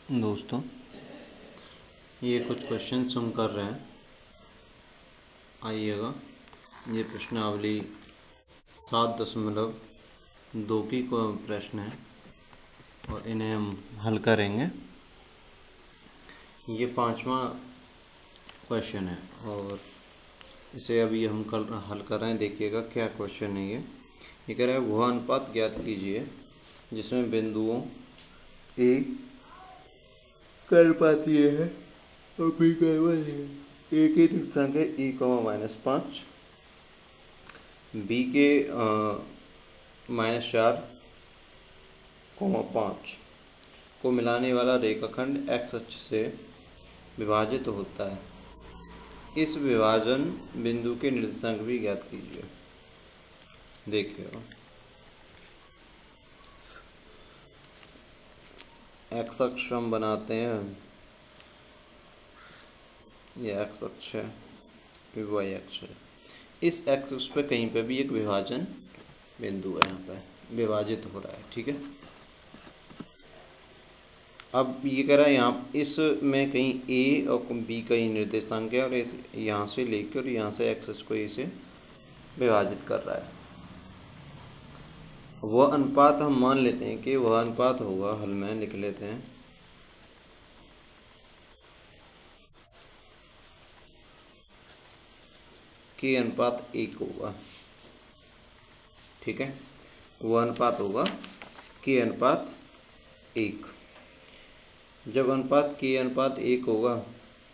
दोस्तों, ये कुछ क्वेश्चन हम कर रहे हैं। आइएगा, ये प्रश्नावली 7.2 की प्रश्न है और इन्हें हम हल करेंगे। ये 5वां क्वेश्चन है और इसे अभी हम कल हल कर रहे हैं। देखिएगा क्या क्वेश्चन है। ये कह रहा है वह अनुपात ज्ञात कीजिए जिसमें बिंदुओं ए का अनुपात ये है और बी का अनुपात ये है। ए के निर्देशांक है e, -5, बी के -4, 5 को मिलाने वाला रेखाखंड x अक्ष से विभाजित होता है। इस विभाजन बिंदु के निर्देशांक भी ज्ञात कीजिए। देखिएगा, x अक्ष हम बनाते हैं, ये x अक्ष है, y अक्ष है। इस x अक्ष पे कहीं पे भी एक विभाजन बिंदु है, यहाँ पे विभाजित हो रहा है। ठीक है, अब ये कह रहा है यहाँ इसमें कहीं a और b का ही निर्देशांक है और इस यहाँ से लेकर यहाँ से x अक्ष को इसे विभाजित कर रहा है। वह अनुपात हम मान लेते हैं कि वह अनुपात होगा, हल में लिख लेते हैं, k अनुपात 1 होगा। ठीक है, वह अनुपात होगा k अनुपात 1। जब अनुपात k अनुपात 1 होगा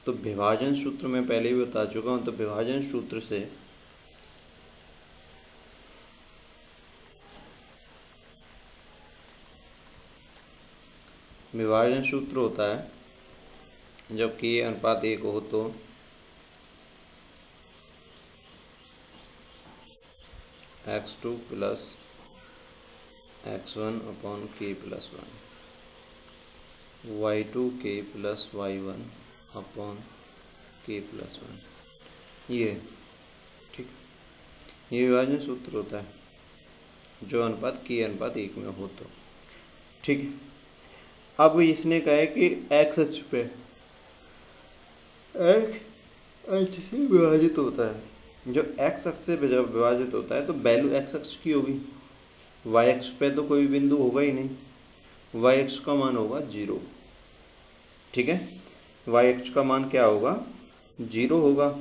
तो विभाजन सूत्र में पहले ही बता चुका हूं, तो विभाजन सूत्र से विभाजन सूत्र होता है जब k अनुपात 1 हो तो x2 plus x1 upon k plus 1, y2k plus y1 upon k plus 1। ये ठीक, ये विभाजन सूत्र होता है जो अनुपात k अनुपात 1 में हो तो। ठीक है, अब इसने कहा है कि x अक्ष पे x अक्ष से विभाजित होता है। जो x अक्ष से विभाजित होता है तो वैल्यू x अक्ष की होगी, y अक्ष पे तो कोई बिंदु होगा ही नहीं, y अक्ष का मान होगा 0। ठीक है, y अक्ष का मान क्या होगा, 0 होगा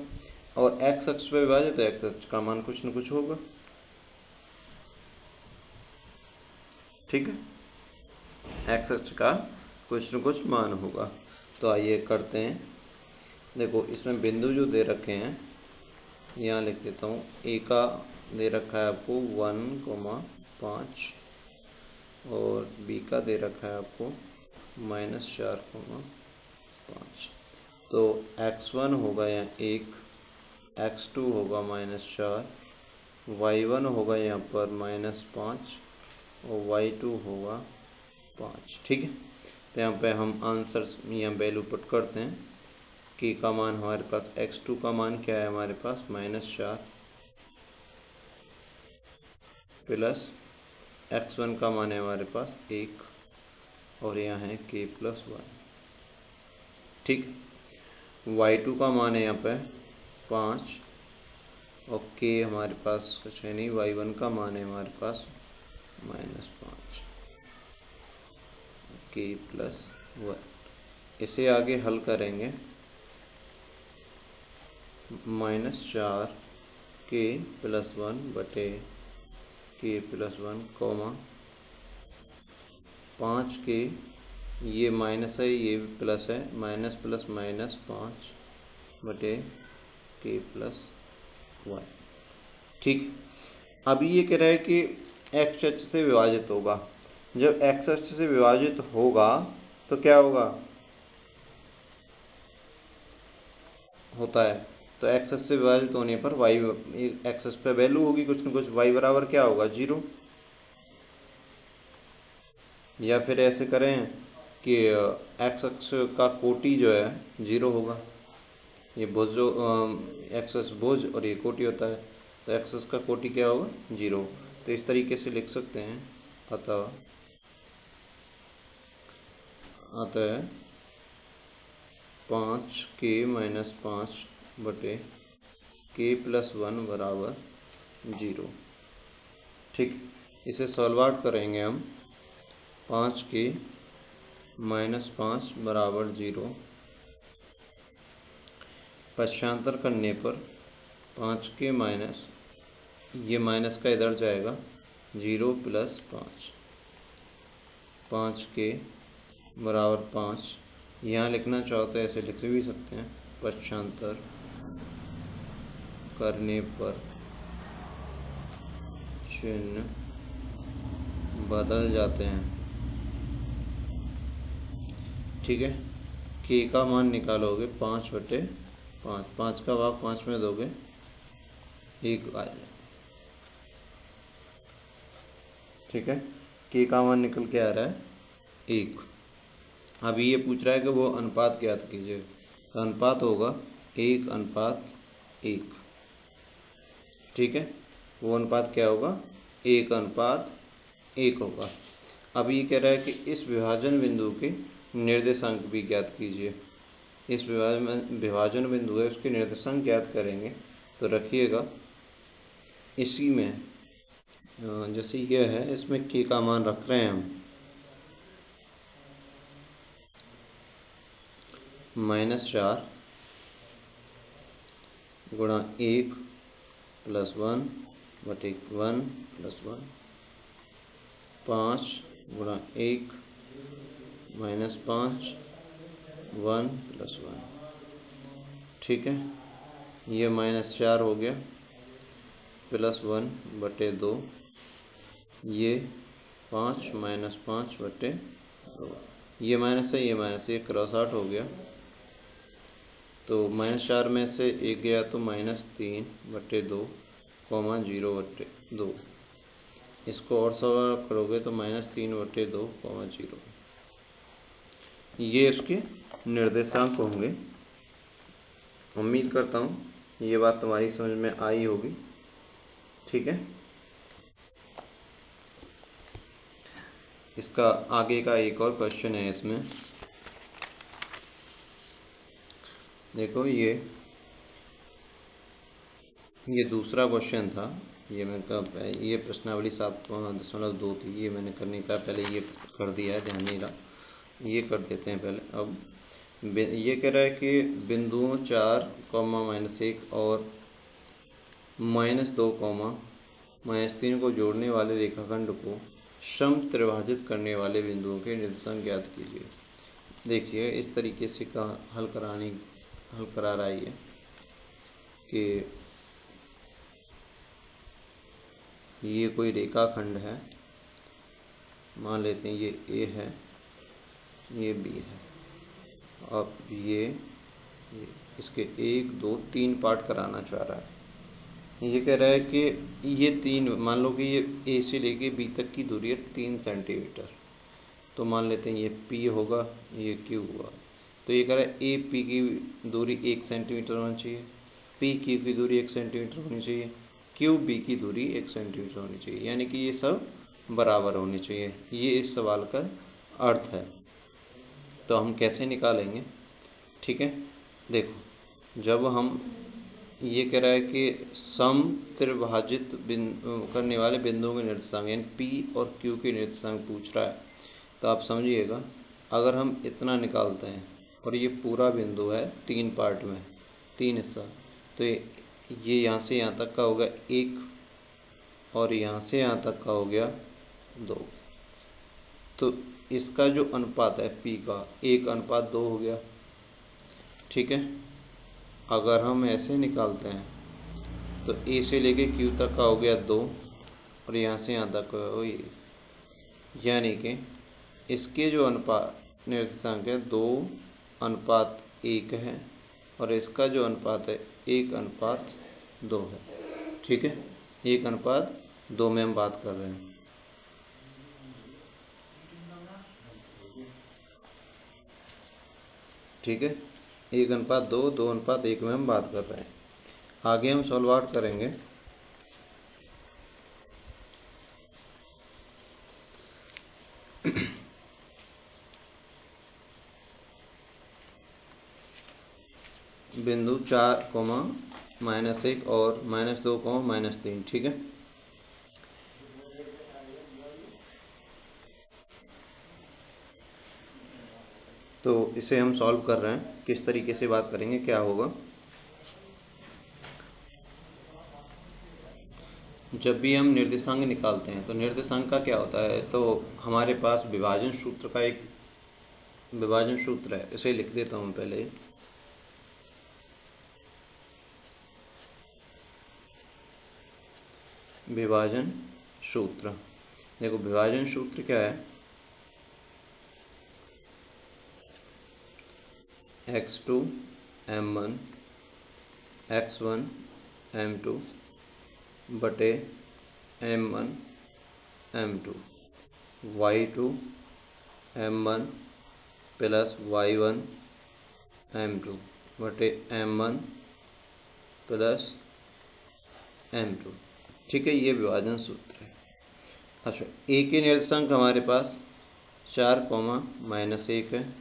और x अक्ष पे विभाजित तो x अक्ष का मान कुछ न कुछ होगा। ठीक है, x अक्ष का कुछ न कुछ मान होगा। तो आइए करते हैं। देखो, इसमें बिंदु जो दे रखे हैं, यहाँ लिख देता हूँ। a का दे रखा है आपको 1,5 और b का दे रखा है आपको -4,5। तो x1 होगा यहाँ 1, x2 होगा -4, y1 होगा यहाँ पर -5 और y2 होगा 5। ठीक है, तो यहाँ पे हम आंसर यहाँ वैल्यू पुट करते हैं। k का मान हमारे पास, x2 का मान क्या है हमारे पास -4 प्लस x1 का मान है हमारे पास 1 और यहाँ है k प्लस 1। ठीक, y2 का मान है यहाँ पे 5 और k हमारे पास कुछ है नहीं, y1 का मान है हमारे पास -5 k प्लस 1। इसे आगे हल करेंगे, -4 k प्लस 1 बटे k प्लस 1 कॉमा 5 k, ये माइनस है ये भी प्लस है, माइनस प्लस माइनस 5 बटे k प्लस 1। ठीक, अभी ये कह रहा है कि x अक्ष से विभाजित होगा। जब x अक्ष से विभाजित होगा तो क्या होगा, होता है तो x अक्ष से विभाजित होने पर y x अक्ष पे वैल्यू होगी कुछ न कुछ, y बराबर क्या होगा 0। या फिर ऐसे करें कि x अक्ष का कोटि जो है 0 होगा। ये भुज जो x अक्ष भुज और ये कोटि होता है, तो x अक्ष का कोटि क्या होगा 0। तो इस तरीके से लिख सकते हैं। अतः आता है 5k माइनस 5 बटे k प्लस 1 बराबर 0। ठीक, इसे सॉल्व आउट करेंगे हम। 5k माइनस 5 बराबर 0, पक्षांतर करने पर 5k माइनस, ये माइनस का इधर जाएगा, 0 प्लस 5, 5k बराबर 5। यहाँ लिखना चाहो तो ऐसे लिख भी सकते हैं, पक्षांतर करने पर चिन्ह बदल जाते हैं। ठीक है, k का मान निकालोगे 5 बटे 5, 5 का भाग 5 में दोगे 1 आ जाए। ठीक है, k का मान निकल के आ रहा है 1। अभी ये पूछ रहा है कि वो अनुपात ज्ञात कीजिए, तो अनुपात होगा 1:1। ठीक है, वो अनुपात क्या होगा, 1:1 होगा। अब ये कह रहा है कि इस विभाजन बिंदु के निर्देशांक भी ज्ञात कीजिए। इस विभाजन बिंदु है, उसके निर्देशांक ज्ञात करेंगे। तो रखिएगा, इसी में जैसे यह है, इसमें k का मान रख रहे हैं हम -4 गुणा 1 प्लस 1 बटे 1 प्लस 1, 5 गुणा 1 माइनस 5, 1 प्लस 1। ठीक है, ये -4 हो गया, प्लस 1 बटे 2, ये 5 माइनस 5 बटे 2, ये माइनस है, ये माइनस, ये क्रॉस आउट हो गया। तो -4 में से 1 गया तो -3 बटे 2, 0 बटे 2। इसको और सॉल्व करोगे तो -3 बटे 2, 0। ये उसके निर्देशांक होंगे। उम्मीद करता हूँ ये बात तुम्हारी समझ में आई होगी। ठीक है, इसका आगे का एक और क्वेश्चन है। इसमें देखो, ये दूसरा क्वेश्चन था। ये मैं कब, ये प्रश्नावली 7.2 थी, ये मैंने करने का पहले ये कर दिया है, ध्यान नहीं रहा। ये कर देते हैं पहले। अब ये कह रहा है कि बिंदुओं 4, -1 और -2, -3 को जोड़ने वाले रेखाखंड को सम त्रिभाजित करने वाले बिंदुओं के निर्देशांक ज्ञात कीजिए। देखिए, इस तरीके से का हल करा रहा है कि ये कोई रेखाखंड है, मान लेते हैं ये A है, ये B है। अब ये इसके 1, 2, 3 पार्ट कराना चाह रहा है। ये कह रहा है कि ये 3, मान लो कि ये A से लेके B तक की दूरी है 3 सेंटीमीटर। तो मान लेते हैं ये P होगा, ये Q हुआ। तो ये कह रहा है A P की दूरी 1 सेंटीमीटर होनी चाहिए, P Q की दूरी 1 सेंटीमीटर होनी चाहिए, Q B की दूरी 1 सेंटीमीटर होनी चाहिए। यानी कि ये सब बराबर होनी चाहिए। ये इस सवाल का अर्थ है। तो हम कैसे निकालेंगे? ठीक है, देखो, जब हम, ये कह रहा है कि सम त्रिभाजित करने वाले बिंदुओं के निर्देशांक, यानी P और Q के निर्देशांक पूछ रहा है। तो आप समझिएगा, अगर हम इतना निकालते हैं और ये पूरा बिंदु है 3 पार्ट में, 3 हिस्सा, तो ये यहाँ से यहाँ तक का हो गया 1 और यहाँ से यहाँ तक का हो गया 2। तो इसका जो अनुपात है P का 1:2 हो गया। ठीक है, अगर हम ऐसे निकालते हैं तो A से लेके Q तक का हो गया 2 और यहाँ से यहाँ तक हो ये, यानी कि इसके जो अनुपात निर्देशांक है 2:1 है और इसका जो अनुपात है 1:2 है। ठीक है, 1:2 में हम बात कर रहे हैं। ठीक है, 1:2, 2:1 में हम बात कर रहे हैं। आगे हम सॉल्व आउट करेंगे। बिंदु 4, -1 और -2, -3। ठीक है, तो इसे हम सॉल्व कर रहे हैं। किस तरीके से बात करेंगे, क्या होगा। जब भी हम निर्देशांक निकालते हैं तो निर्देशांक का क्या होता है, तो हमारे पास विभाजन सूत्र का एक विभाजन सूत्र है। इसे लिख देता हूं पहले। विभाजन सूत्र, देखो विभाजन सूत्र क्या है, x2 m1 x1 m2 बटे m1 m2 y2 m1 plus y1 m2 बटे m1 प्लस m2। ठीक है, ये विभाजन सूत्र है। अच्छा, a के निर्देशांक हमारे पास 4, -1 है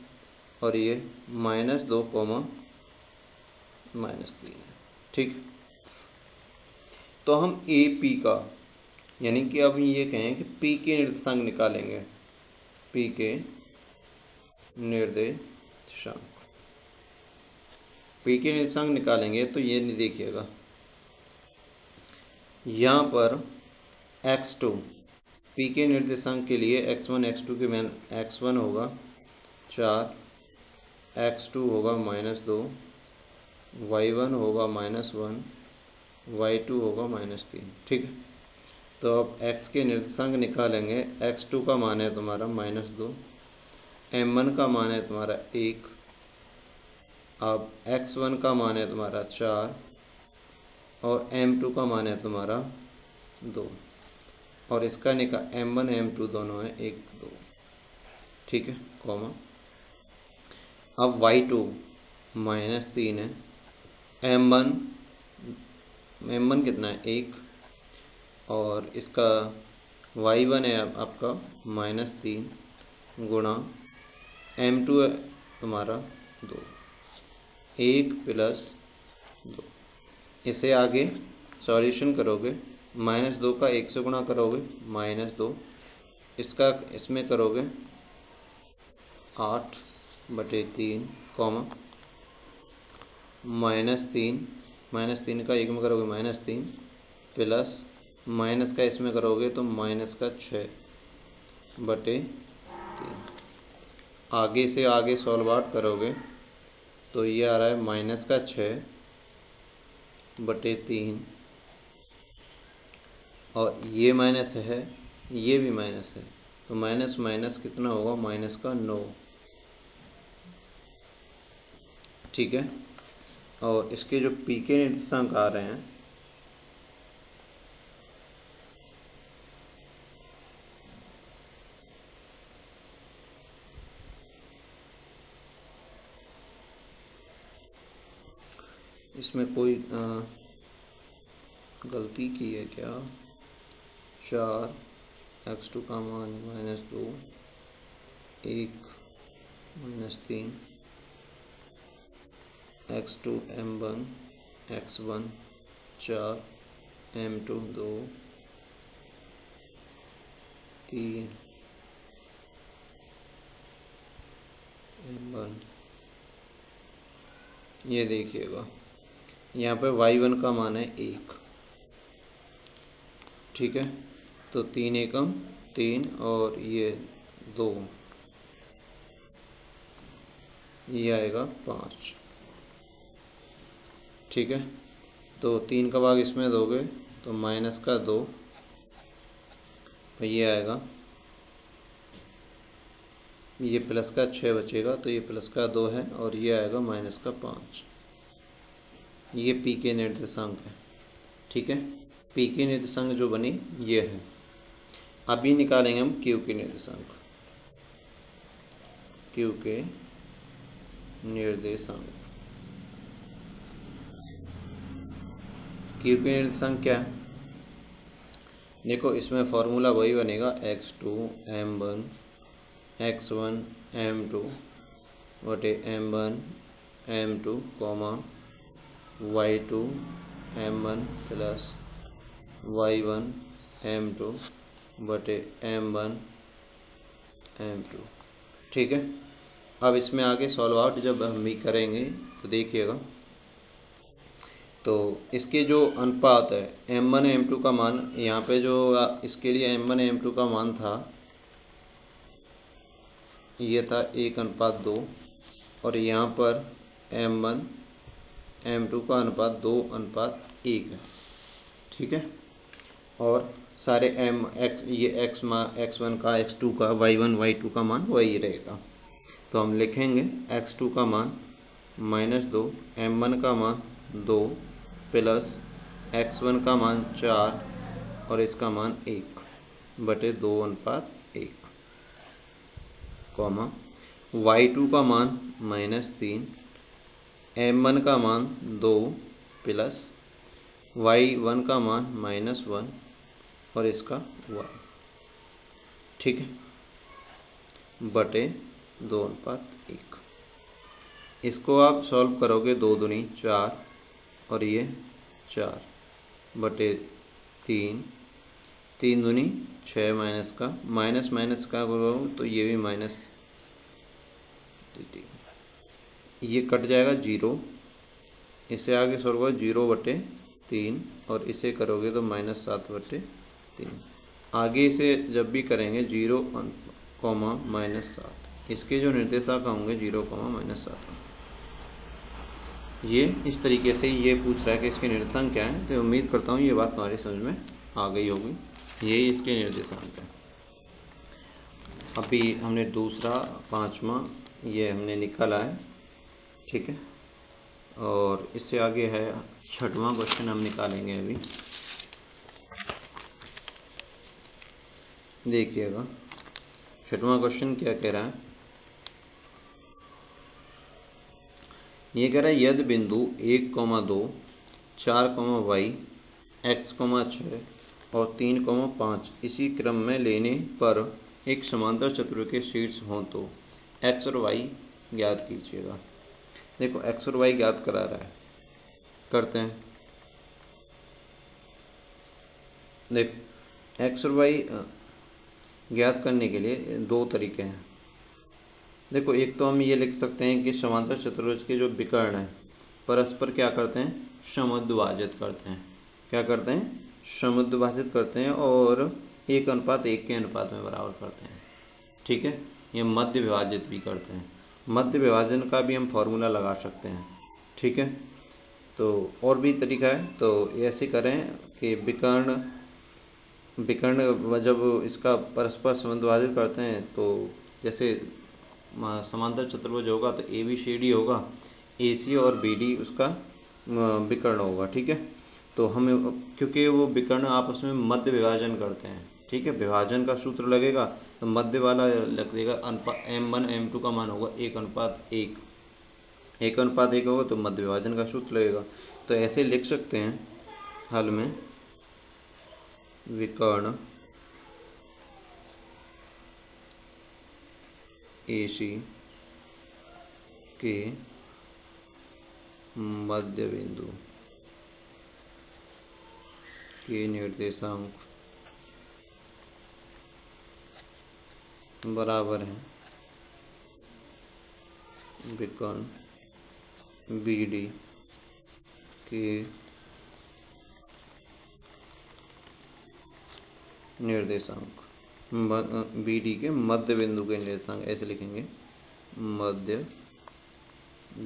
और ये -2, -3 है। ठीक, तो हम ए पी का, यानी कि अब ये कहें कि पी के निर्देशांक निकालेंगे। पी के निर्देशांक, पी के निर्देशांक निकालेंगे तो ये नहीं देखिएगा, यहाँ पर x2 पी के निर्देशांक के लिए x1 x2 के मान, x1 होगा 4, x2 होगा -2, y1 होगा -1, y2 होगा -3। ठीक है, तो अब x के निर्देशांक निकालेंगे। x2 का मान है तुम्हारा -2, m1 का मान है तुम्हारा 1, अब x1 का मान है तुम्हारा 4 और m2 का मान है तुम्हारा 2, और इसका m1 m2 दोनों है 1, 2। ठीक है, कॉमा। अब y2 -3 है, m1 कितना है 1, और इसका y1 है आपका -3 गुणा m2 है तुम्हारा 2, 1 प्लस 2। इसे आगे सॉल्यूशन करोगे, -2 का 1 से गुणा करोगे -2, इसका इसमें करोगे 8/3, -3 का 1 में करोगे -3 प्लस माइनस का इसमें करोगे तो -6/3। आगे से आगे सॉल्व आउट करोगे तो ये आ रहा है -6/3, और ये माइनस है, ये भी माइनस है, तो माइनस माइनस कितना होगा, -9। ठीक है, और इसके जो पी के निर्देशांक आ रहे हैं, इसमें कोई गलती की है क्या। 4, x2 का मान -2, 1 -3, x2 m1 x1 4 m2 2 3 m1। ये देखिएगा, यहाँ पे y1 का मान है 1। ठीक है, तो 3 एकम 3 और ये 2, ये आएगा 5। ठीक है, तो 3 का भाग इसमें दोगे तो माइनस का 2, तो ये आएगा, ये प्लस का 6 बचेगा, तो ये प्लस का 2 है और ये आएगा माइनस का 5। ये पी के निर्देशांक है। ठीक है, पी के निर्देशांक जो बनी ये है। अभी निकालेंगे हम क्यू के निर्देशांक। क्यू के निर्देशांक, क्यू के निर्देशांक क्या है, देखो इसमें फॉर्मूला वही बनेगा, x2 m1 x1 m2 बटे m1 m2, y2 m1 plus y1 m2 बटे m1 m2। ठीक है, अब इसमें आगे सॉल्व आउट जब हम भी करेंगे तो देखिएगा, तो इसके जो अनुपात है m1 m2 का मान, यहाँ पे जो इसके लिए m1 m2 का मान था ये था 1:2, और यहाँ पर m1 m2 का अनुपात 2:1 है। ठीक है, और सारे ये x1 का, x2 का, y1 y2 का मान वही रहेगा। तो हम लिखेंगे x2 का मान -2, m1 का मान 2 प्लस x1 का मान 4 और इसका मान 1 बटे 2:1, कॉमा y2 का मान -3, m1 का मान 2 प्लस y1 का मान -1 और इसका 1। ठीक है, बटे 2:1। इसको आप सॉल्व करोगे 2 दूनी 4 और ये 4 बटे 3, 3 दूनी 6 माइनस का करोगे तो ये भी माइनस, ये कट जाएगा 0। इसे आगे सॉल्व करो 0 बटे 3 और इसे करोगे तो -7/3। आगे इसे जब भी करेंगे 0, -7, इसके जो निर्देशांक होंगे 0, -7। ये इस तरीके से ये पूछ रहा है कि इसके निर्देशांक क्या है। तो उम्मीद करता हूँ ये बात तुम्हारी समझ में आ गई होगी। यही इसके निर्देशांक है। अभी हमने दूसरा, पांचवा ये हमने निकाला है। ठीक है, और इससे आगे है छठवां क्वेश्चन हम निकालेंगे अभी। देखिएगा छठवां क्वेश्चन क्या कह रहा है। ये कह रहा है यदि बिंदु 1,2, 4, y, x, 6 और 3, 5 इसी क्रम में लेने पर एक समांतर चतुर्भुज के शीर्ष हों तो x और y ज्ञात कीजिएगा। देखो x और y ज्ञात करा रहा है, करते हैं। देखो x और y ज्ञात करने के लिए दो तरीके हैं। देखो एक तो हम ये लिख सकते हैं कि समांतर चतुर्भुज के जो विकर्ण हैं परस्पर क्या करते हैं, समद्विभाजित करते हैं। क्या करते हैं, समद्विभाजित करते हैं और 1:1 के अनुपात में बराबर करते हैं। ठीक है, ये मध्य विभाजित भी करते हैं। मध्य विभाजन का भी हम फॉर्मूला लगा सकते हैं। ठीक है, तो और भी तरीका है। तो ऐसे करें कि विकर्ण जब इसका परस्पर समद्विभाजित करते हैं तो जैसे समांतर चतुर्भुज होगा तो ABCD होगा, AC और BD उसका विकर्ण होगा। ठीक है, तो हमें क्योंकि वो विकर्ण आपस में मध्य विभाजन करते हैं। ठीक है, विभाजन का सूत्र लगेगा तो मध्य वाला लग देगा M1 M2 का मान होगा 1:1, 1:1 होगा तो मध्य विभाजन का सूत्र लगेगा। तो ऐसे लिख सकते हैं हल में, विकर्ण AC के मध्य बिंदु के निर्देशांक बराबर है विकर्ण BD के निर्देशांक, BD के मध्य बिंदु के निर्देशांक। ऐसे लिखेंगे, मध्य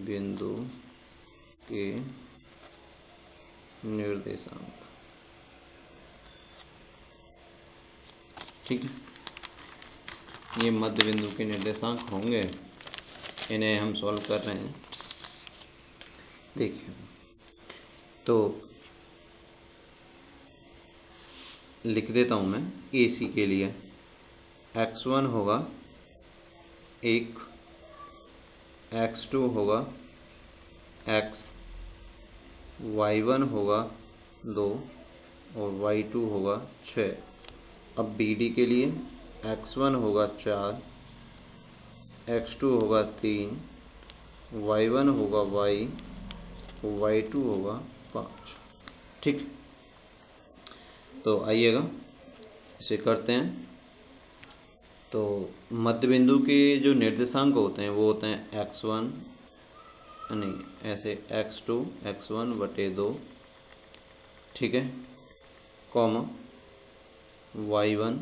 बिंदु के निर्देशांक। ठीक है, ये मध्य बिंदु के निर्देशांक होंगे, इन्हें हम सॉल्व कर रहे हैं। देखिए तो लिख देता हूं मैं AC के लिए। x1 होगा 1, x2 होगा x, y1 होगा 2 और y2 होगा 6। अब BD के लिए x1 होगा 4, x2 होगा 3, y1 होगा y y2 होगा 5। ठीक, तो आइएगा इसे करते हैं। तो मध्य बिंदु के जो निर्देशांक होते हैं वो होते हैं x1, नहीं ऐसे x2 x1/2, ठीक है, कॉमा y1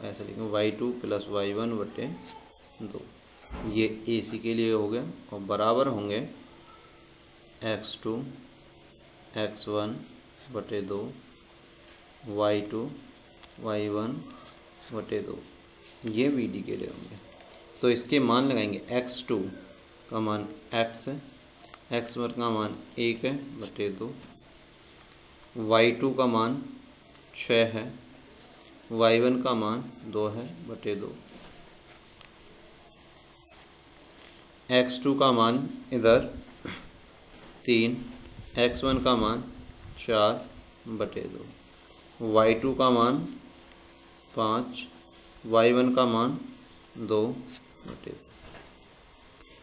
ऐसे लिखेंगे y2 + y1/2, ये AC के लिए हो गया, और बराबर होंगे x2 x1/2 y2 y1/2, ये BD के लिए होंगे। तो इसके मान लगाएंगे। x2 का मान x है, x1 का मान 1 है बटे 2, y2 का मान 6 है, y1 का मान 2 है बटे 2, x2 का मान इधर 3, x1 का मान 4 बटे 2, y2 का मान 5, y1 का मान 2 बटे 2।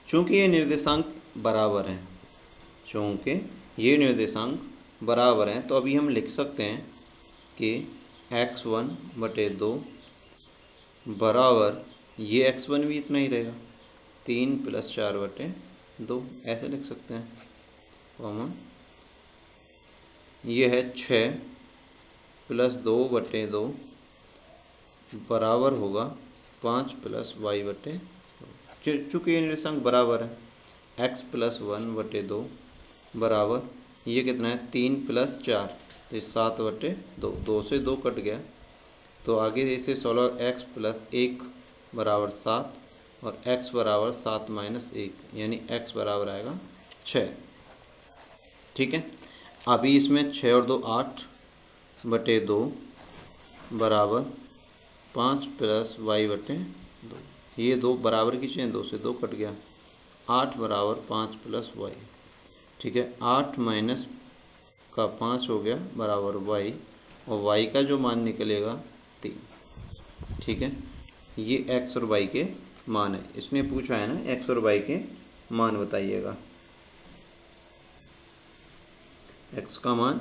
चूँकि ये निर्देशांक बराबर हैं, तो अभी हम लिख सकते हैं कि x1/2 बराबर, ये x1 भी इतना ही रहेगा, 3 + 4/2, ऐसे लिख सकते हैं, कॉमा ये है 6 + 2/2 बराबर होगा 5 + y/2। चूँकि ये निर्देशांक बराबर है, x + 1/2 बराबर, ये कितना है 3 + 4, तो 7/2, 2 से 2 कट गया, तो आगे इसे 16, x + 1 बराबर 7 और x बराबर 7 - 1, यानी x बराबर आएगा 6। ठीक है, अभी इसमें 6 और 2 8/2 बराबर 5 + y/2, ये 2 बराबर की चेन, 2 से 2 कट गया, 8 बराबर 5 + y। ठीक है, 8 माइनस का 5 हो गया बराबर y, और y का जो मान निकलेगा 3। ठीक है, ये x और y के मान है। इसने पूछा है ना x और y के मान बताइएगा। x का मान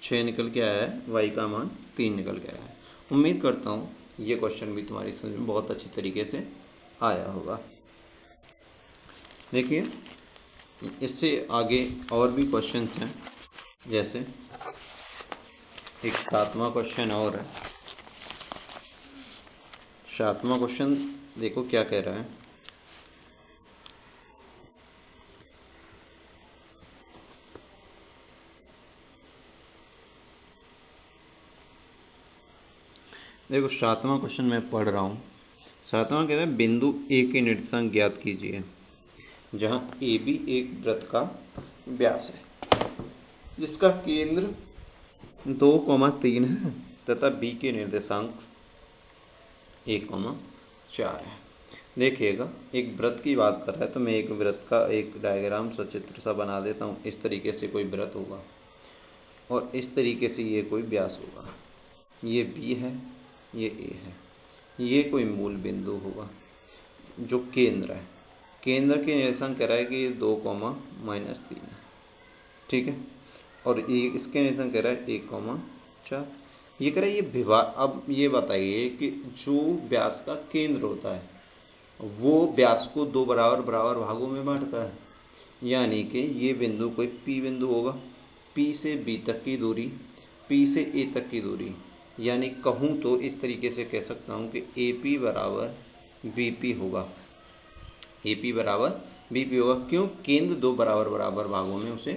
6 निकल के आया है, y का मान 3 निकल के आया है। उम्मीद करता हूँ ये क्वेश्चन भी तुम्हारी समझ में बहुत अच्छी तरीके से आया होगा। देखिए, इससे आगे और भी क्वेश्चंस हैं, जैसे एक 7वां क्वेश्चन और है। 7वां क्वेश्चन देखो क्या कह रहा है। देखो 7वां क्वेश्चन मैं पढ़ रहा हूँ। 7वां कह रहा है बिंदु A के निर्देशांक ज्ञात कीजिए, जहाँ AB एक वृत्त का व्यास है, जिसका केंद्र 2,3 है तथा B के निर्देशांक 1,4 है। देखिएगा, एक वृत्त की बात कर रहा है, तो मैं एक वृत्त का एक डायग्राम सचित्र सा बना देता हूँ। इस तरीके से कोई वृत्त होगा और इस तरीके से ये कोई व्यास होगा, ये B है, ये A है, ये कोई मूल बिंदु होगा जो केंद्र है। केंद्र के निर्देशांक कह रहा है कि ये 2,-3 है। ठीक है, और ये इसके निर्देशांक कह रहा है 1,4। ये कह रहा है ये विभाग। अब ये बताइए कि जो व्यास का केंद्र होता है वो व्यास को 2 बराबर बराबर भागों में बांटता है, यानी कि ये बिंदु कोई P बिंदु होगा, P से B तक की दूरी, P से A तक की दूरी, यानी कहूँ तो इस तरीके से कह सकता हूँ कि AP बराबर BP होगा। AP बराबर BP होगा, क्यों? केंद्र 2 बराबर बराबर भागों में उसे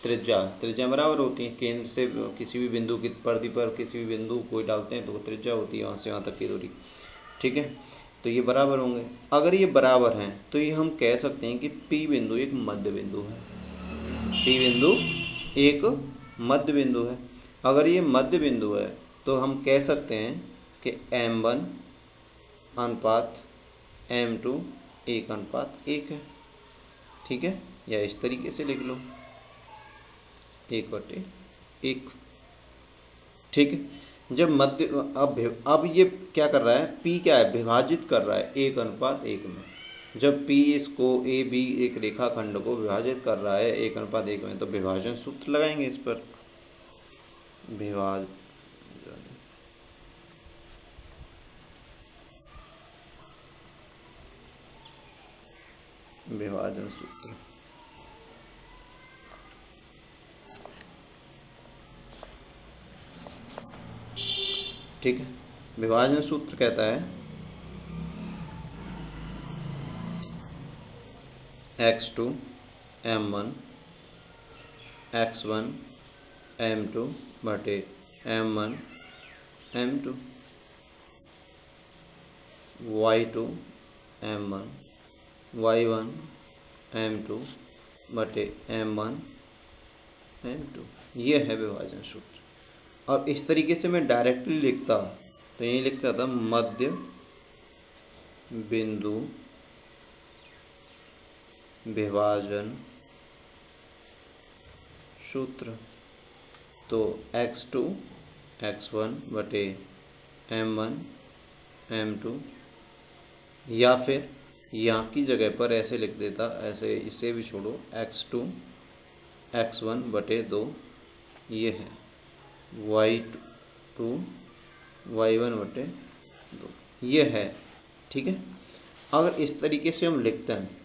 त्रिज्या बराबर होती है। केंद्र से किसी भी बिंदु की परिधि पर किसी भी बिंदु कोई डालते हैं तो वो त्रिज्या होती है, वहाँ से वहाँ तक की दूरी। ठीक है, तो ये बराबर होंगे। अगर ये बराबर हैं तो ये हम कह सकते हैं कि P बिंदु एक मध्य बिंदु है। P बिंदु एक मध्य बिंदु है। अगर ये मध्य बिंदु है तो हम कह सकते हैं कि M1 अनुपात M2 1:1 है। ठीक है, या इस तरीके से लिख लो 1/1। ठीक है, जब मध्य अब ये क्या कर रहा है, P क्या है, विभाजित कर रहा है 1:1 में। जब P इसको AB एक रेखाखंड को विभाजित कर रहा है 1:1 में, तो विभाजन सूत्र लगाएंगे इस पर। विभाजन सूत्र, ठीक है। विभाजन सूत्र कहता है x2 m1 x1 m2 बटे m1 m2 y2 m1 y1 m2 बटे m1 m2। ये है विभाजन सूत्र। अब इस तरीके से मैं डायरेक्टली लिखता तो यही लिखता था मध्य बिंदु विभाजन सूत्र। तो x2 x1 बटे m1 m2, या फिर यहाँ की जगह पर ऐसे लिख देता, ऐसे इसे भी छोड़ो, x2 x1 बटे 2 ये है, y2 y1 बटे 2 ये है, ठीक है। अगर इस तरीके से हम लिखते हैं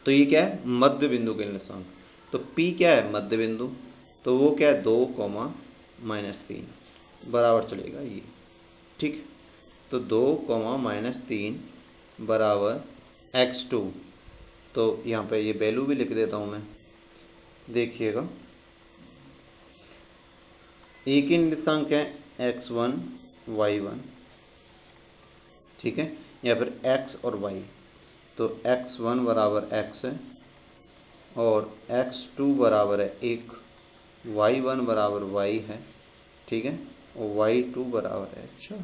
तो ये क्या है, मध्य बिंदु के निर्देशांक। तो P क्या है, मध्य बिंदु, तो वो क्या है 2, -3 बराबर चलेगा ये, ठीक। तो 2, -3 बराबर x2, तो यहाँ पे ये वैल्यू भी लिख देता हूँ मैं, देखिएगा। एक ही निर्देशांक है x1 y1, ठीक है, या फिर x और y। तो x1 बराबर x है और x2 बराबर है 1, y1 बराबर y है, ठीक है, और y2 बराबर है 4।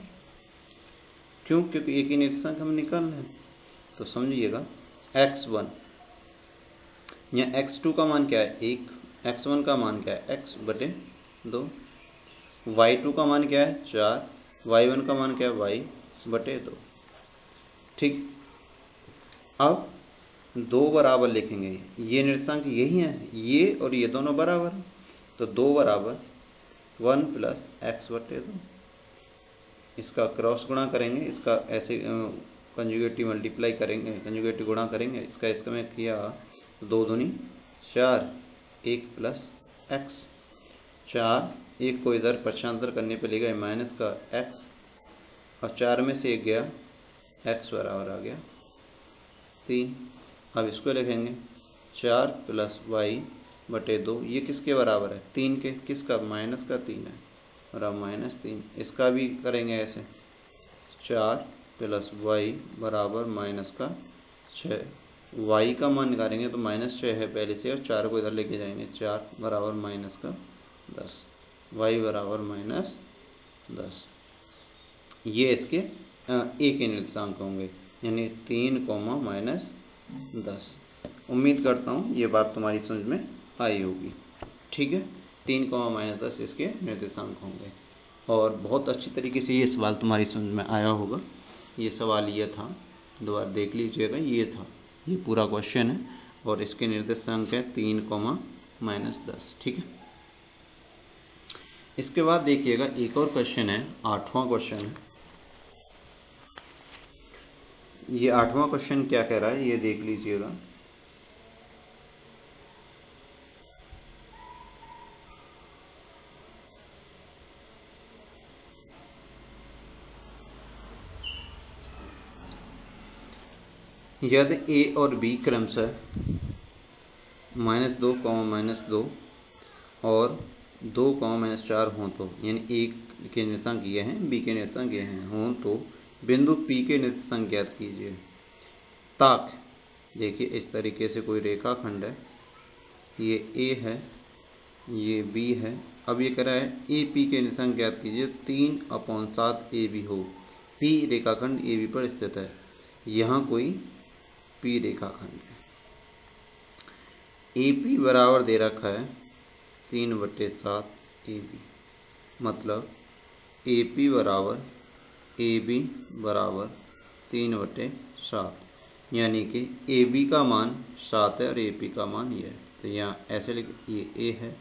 क्यों? क्योंकि एक ही निर्देशांक हम निकालना है। तो समझिएगा x1 या x2 का मान क्या है 1, x1 का मान क्या है x बटे 2, y2 का मान क्या है 4, y1 का मान क्या है y बटे 2, ठीक। अब 2 बराबर लिखेंगे, ये निर्देशांक यही है, ये और ये दोनों बराबर हैं, तो 2 बराबर 1 प्लस x बटे 2। इसका क्रॉस गुणा करेंगे, इसका ऐसे कंजुगेटिव मल्टीप्लाई करेंगे, कंजुगेटिव गुणा करेंगे, इसका में किया 2 दूनी 4, 1 प्लस x, 4, 1 को इधर पक्षांतर करने पे ले गए माइनस का x, और 4 में से 1 गया, x बराबर आ गया 3। अब इसको लिखेंगे 4 प्लस y बटे 2, ये किसके बराबर है 3 के, किसका, माइनस का 3 है, और अब -3। इसका भी करेंगे ऐसे, 4 प्लस y बराबर माइनस का 6, y का मान निकालेंगे तो -6 है पहले से, और 4 को इधर लेके जाएंगे, 4 बराबर माइनस का 10, y बराबर -10। ये इसके एक ही निर्देशांक होंगे, यानी 3, -10। उम्मीद करता हूँ ये बात तुम्हारी समझ में आई होगी, ठीक है। 3, -10 इसके निर्देशांक होंगे, और बहुत अच्छी तरीके से ये सवाल तुम्हारी समझ में आया होगा। ये सवाल ये था, दोबारा देख लीजिएगा, ये था, ये पूरा क्वेश्चन है, और इसके निर्देशांक है 3, -10, ठीक है। इसके बाद देखिएगा एक और क्वेश्चन है, 8वां क्वेश्चन है। ये 8वां क्वेश्चन क्या कह रहा है, ये देख लीजिएगा। यदि a और b क्रमशः -2, -2 और 2, -4 हों तो, यानी a के निर्देशांक ये हैं, b के निर्देशांक ये हैं, हों तो बिंदु P के निर्देशांक ज्ञात कीजिए। ताक देखिए इस तरीके से कोई रेखाखंड है, ये a है, ये b है। अब ये कह रहा है AP के निर्देशांक ज्ञात कीजिए, 3/7 AB हो। P रेखाखंड AB पर स्थित है। यहाँ कोई P रेखाखंड है, AP बराबर दे रखा है 3/7 AB, मतलब AP बराबर AB बराबर 3/7। यानी कि ए बी का मान 7 है और ए पी का मान ये है। तो यहाँ ऐसे लिख, ये ए है